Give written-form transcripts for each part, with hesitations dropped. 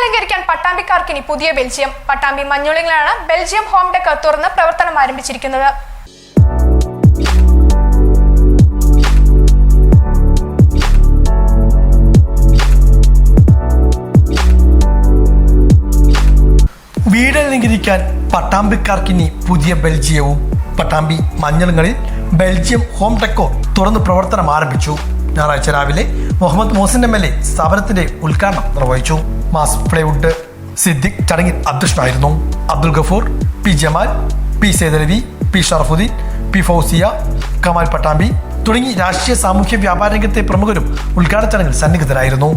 മഞ്ഞളങ്കരിക്കാൻ പട്ടാമ്പിക്കാർക്ക് ഇനി പുതിയ ബെൽജിയം. പട്ടാമ്പി മഞ്ഞുളിലാണ് ബെൽജിയം ഹോം ഡെക്ക് തുറന്ന് പ്രവർത്തനം ആരംഭിച്ചിരിക്കുന്നത്. വീടലങ്കരിക്കാൻ പട്ടാമ്പിക്കാർക്കിനി പുതിയ ബെൽജിയവും. പട്ടാമ്പി മഞ്ഞളുങ്ങളിൽ ബെൽജിയം ഹോം ഡെക്കോ തുറന്ന് പ്രവർത്തനം ആരംഭിച്ചു. ഞായറാഴ്ച രാവിലെ മുഹമ്മദ് മോസിൻ MLA സ്ഥാപനത്തിന്റെ ഉദ്ഘാടനം നിർവഹിച്ചു. മാസ് പ്ലൈവുഡ് സിദ്ദിഖ് ചടങ്ങിൽ അധ്യക്ഷനായിരുന്നു. Abdul Gafoor, P Jamal, P Saidalavi, P Sharafudheen, P Fousiya, Kamal Pattambi തുടങ്ങി രാഷ്ട്രീയ സാമൂഹ്യ വ്യാപാര രംഗത്തെ പ്രമുഖരും ഉദ്ഘാടന ചടങ്ങിൽ സന്നിഹിതരായിരുന്നു.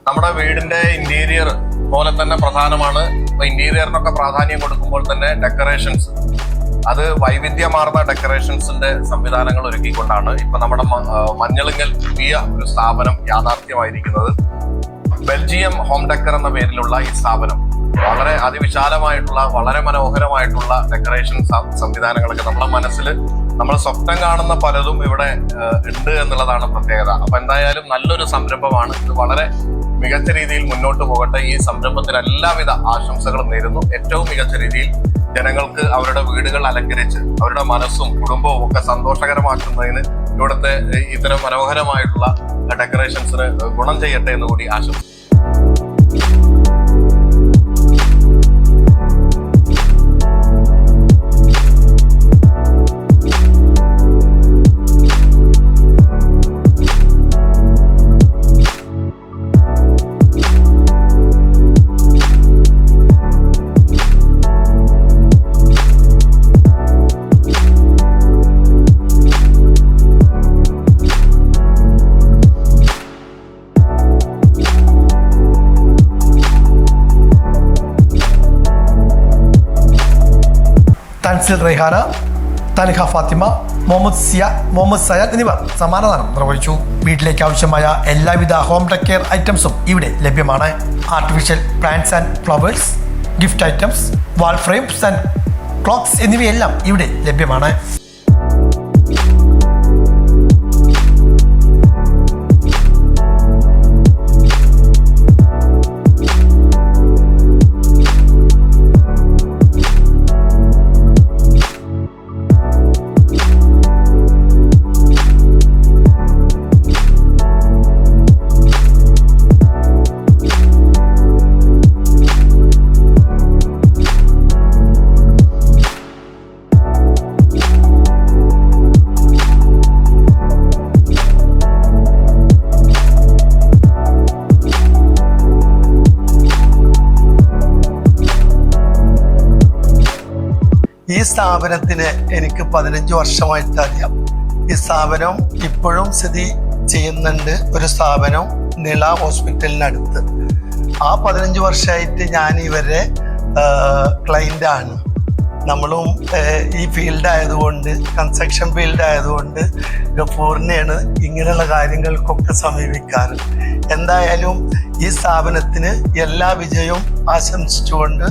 നമ്മുടെ വീടിന്റെ ഇന്റീരിയർ പോലെ തന്നെ പ്രധാനമാണ്. ഇന്റീരിയറിനൊക്കെ പ്രാധാന്യം കൊടുക്കുമ്പോൾ തന്നെ ഡെക്കറേഷൻസ്, അത് വൈവിധ്യമാർന്ന ഡെക്കറേഷൻസിന്റെ സംവിധാനങ്ങൾ ഒരുക്കിക്കൊണ്ടാണ് ഇപ്പൊ നമ്മുടെ മഞ്ഞളിങ്ങൽ പുതിയ ഒരു സ്ഥാപനം യാഥാർത്ഥ്യമായിരിക്കുന്നത്. ബെൽജിയം ഹോം ഡെക്കർ എന്ന പേരിലുള്ള ഈ സ്ഥാപനം വളരെ അതിവിശാലമായിട്ടുള്ള, വളരെ മനോഹരമായിട്ടുള്ള ഡെക്കറേഷൻ സംവിധാനങ്ങളൊക്കെ നമ്മളെ മനസ്സിൽ നമ്മൾ സ്വപ്നം കാണുന്ന പലതും ഇവിടെ ഉണ്ട് എന്നുള്ളതാണ് പ്രത്യേകത. അപ്പൊ എന്തായാലും നല്ലൊരു സംരംഭമാണ് ഇത്. വളരെ മികച്ച രീതിയിൽ മുന്നോട്ട് പോകട്ടെ. ഈ സംരംഭത്തിന് എല്ലാവിധ ആശംസകളും നേരുന്നു. ഏറ്റവും മികച്ച രീതിയിൽ ജനങ്ങൾക്ക് അവരുടെ വീടുകൾ അലങ്കരിച്ച് അവരുടെ മനസ്സും കുടുംബവും ഒക്കെ സന്തോഷകരമാക്കുന്നതിന് ഇവിടുത്തെ ഇത്തരം മനോഹരമായിട്ടുള്ള ഡെക്കറേഷൻസിന് ഗുണം ചെയ്യട്ടെ എന്ന് കൂടി ആശംസിക്കുന്നു. തൻസിൽ റൈഹാന, തൻഹ ഫാത്തിമ, മുഹമ്മദ് സയാദ് എന്നിവർ സമ്മാനദാനം നിർവഹിച്ചു. വീട്ടിലേക്ക് ആവശ്യമായ എല്ലാവിധ ഹോം കെയർ ഐറ്റംസും ഇവിടെ ലഭ്യമാണ്. Artificial plants and flowers, gift items, wall frames and clocks എന്നിവയെല്ലാം ഇവിടെ ലഭ്യമാണ്. ഈ സ്ഥാപനത്തിന് എനിക്ക് 15 വർഷമായിട്ട് അറിയാം. ഈ സ്ഥാപനം ഇപ്പോഴും സ്ഥിതി ചെയ്യുന്നുണ്ട്. ഒരു സ്ഥാപനം നിള ഹോസ്പിറ്റലിനടുത്ത്. ആ 15 വർഷമായിട്ട് ഞാൻ ഇവരുടെ ക്ലൈൻ്റ് ആണ്. നമ്മളും ഈ ഫീൽഡ് ആയതുകൊണ്ട്, കൺസ്ട്രക്ഷൻ ഫീൽഡ് ആയതുകൊണ്ട് ഗഫൂറിനെയാണ് ഇങ്ങനെയുള്ള കാര്യങ്ങൾക്കൊക്കെ സമീപിക്കാറ്. എന്തായാലും ഈ സ്ഥാപനത്തിന് എല്ലാ വിജയവും ആശംസിച്ചുകൊണ്ട്